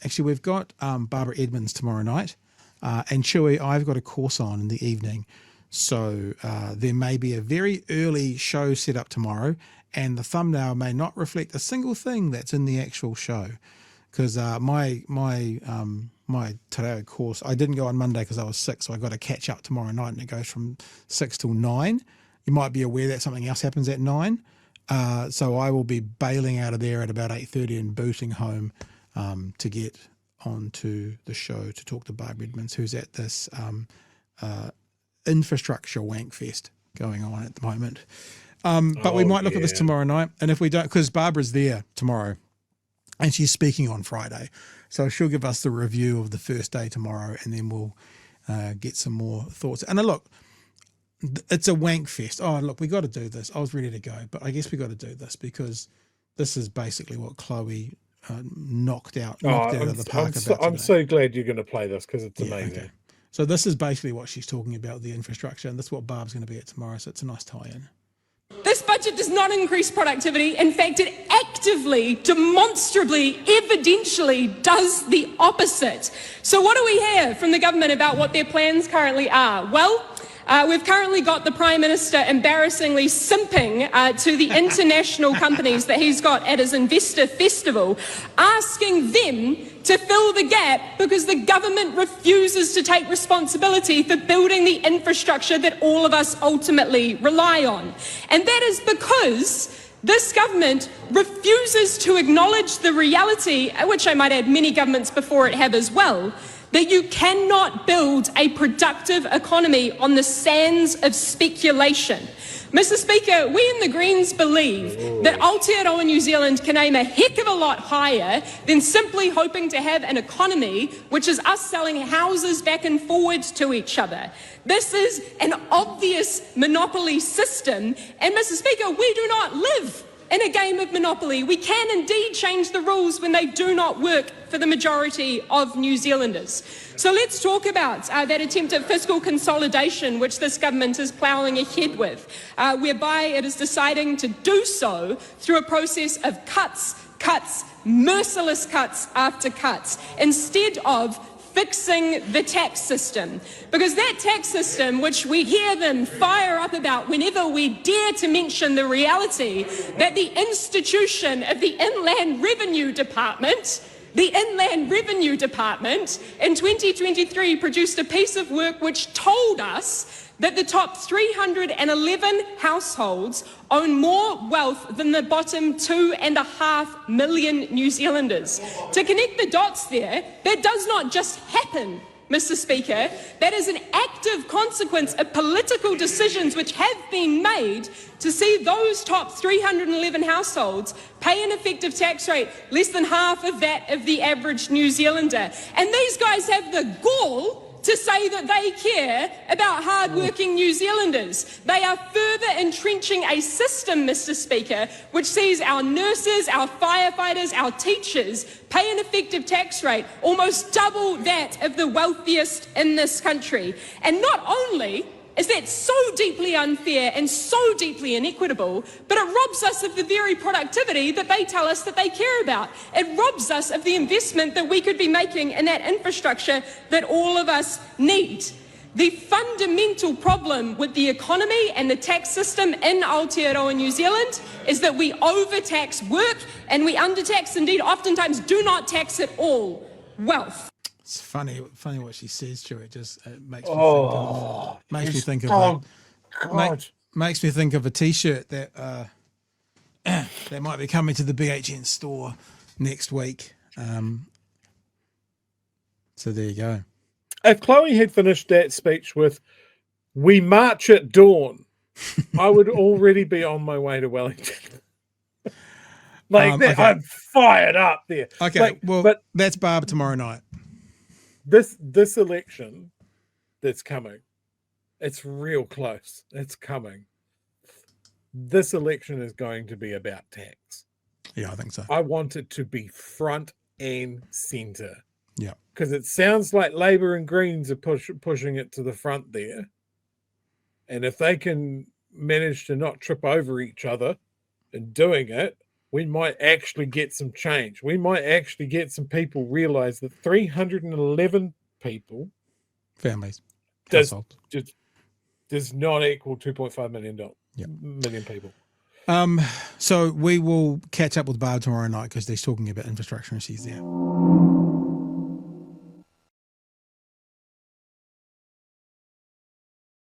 Actually, we've got Barbara Edmonds tomorrow night, and Chewie, I've got a course on in the evening. So there may be a very early show set up tomorrow, and the thumbnail may not reflect a single thing that's in the actual show. Because my Te course, I didn't go on Monday because I was sick, so I got to catch up tomorrow night, and it goes from 6 till 9. You might be aware that something else happens at 9. So I will be bailing out of there at about 8:30 and booting home to get onto the show to talk to Barbara Edmonds, who's at this infrastructure wank fest going on at the moment. But we might look at this tomorrow night. And if we don't, because Barbara's there tomorrow and she's speaking on Friday. So she'll give us the review of the first day tomorrow, and then we'll get some more thoughts. And look, it's a wank fest. Oh, look, we got to do this. I was ready to go, but I guess we got to do this because this is basically what Chloe knocked out of the park. I'm so glad you're going to play this because it's amazing. Okay. So this is basically what she's talking about, the infrastructure, and that's what Barb's going to be at tomorrow. So it's a nice tie-in. This budget does not increase productivity. In fact, it actively, demonstrably, evidentially does the opposite. So what do we hear from the government about what their plans currently are? Well, we've currently got the Prime Minister embarrassingly simping to the international companies that he's got at his investor festival, asking them to fill the gap because the government refuses to take responsibility for building the infrastructure that all of us ultimately rely on. And that is because this government refuses to acknowledge the reality, which I might add many governments before it have as well, that you cannot build a productive economy on the sands of speculation. Mr. Speaker, we in the Greens believe that Aotearoa New Zealand can aim a heck of a lot higher than simply hoping to have an economy which is us selling houses back and forward to each other. This is an obvious monopoly system, and Mr. Speaker, we do not live in a game of monopoly. We can indeed change the rules when they do not work for the majority of New Zealanders. So let's talk about that attempt at fiscal consolidation which this government is ploughing ahead with, whereby it is deciding to do so through a process of cuts, merciless cuts after cuts, instead of fixing the tax system. Because that tax system, which we hear them fire up about whenever we dare to mention the reality that the institution of the Inland Revenue Department in 2023 produced a piece of work which told us that the top 311 households own more wealth than the bottom 2.5 million New Zealanders. To connect the dots there, that does not just happen, Mr. Speaker. That is an active consequence of political decisions which have been made to see those top 311 households pay an effective tax rate less than half of that of the average New Zealander. And these guys have the gall to say that they care about hard-working New Zealanders. They are further entrenching a system, Mr. Speaker, which sees our nurses, our firefighters, our teachers pay an effective tax rate almost double that of the wealthiest in this country. And not only is that so deeply unfair and so deeply inequitable, but it robs us of the very productivity that they tell us that they care about. It robs us of the investment that we could be making in that infrastructure that all of us need. The fundamental problem with the economy and the tax system in Aotearoa New Zealand is that we overtax work and we undertax, indeed oftentimes do not tax at all, wealth. It's funny what she says, Chewie. It just makes me think of a T-shirt that that might be coming to the BHN store next week. So there you go. If Chloe had finished that speech with "We march at dawn," I would already be on my way to Wellington. Okay. I'm fired up there. Okay, but that's Barb tomorrow night. This election that's coming, it's real close. It's coming. This election is going to be about tax. Yeah, I think so. I want it to be front and center. Yeah. Because it sounds like Labour and Greens are pushing it to the front there. And if they can manage to not trip over each other in doing it, we might actually get some change. We might actually get some people realize that 311 people families, does households. does not equal $2.5 million Yep. million people. So we will catch up with Barb tomorrow night because they're talking about infrastructure and she's there.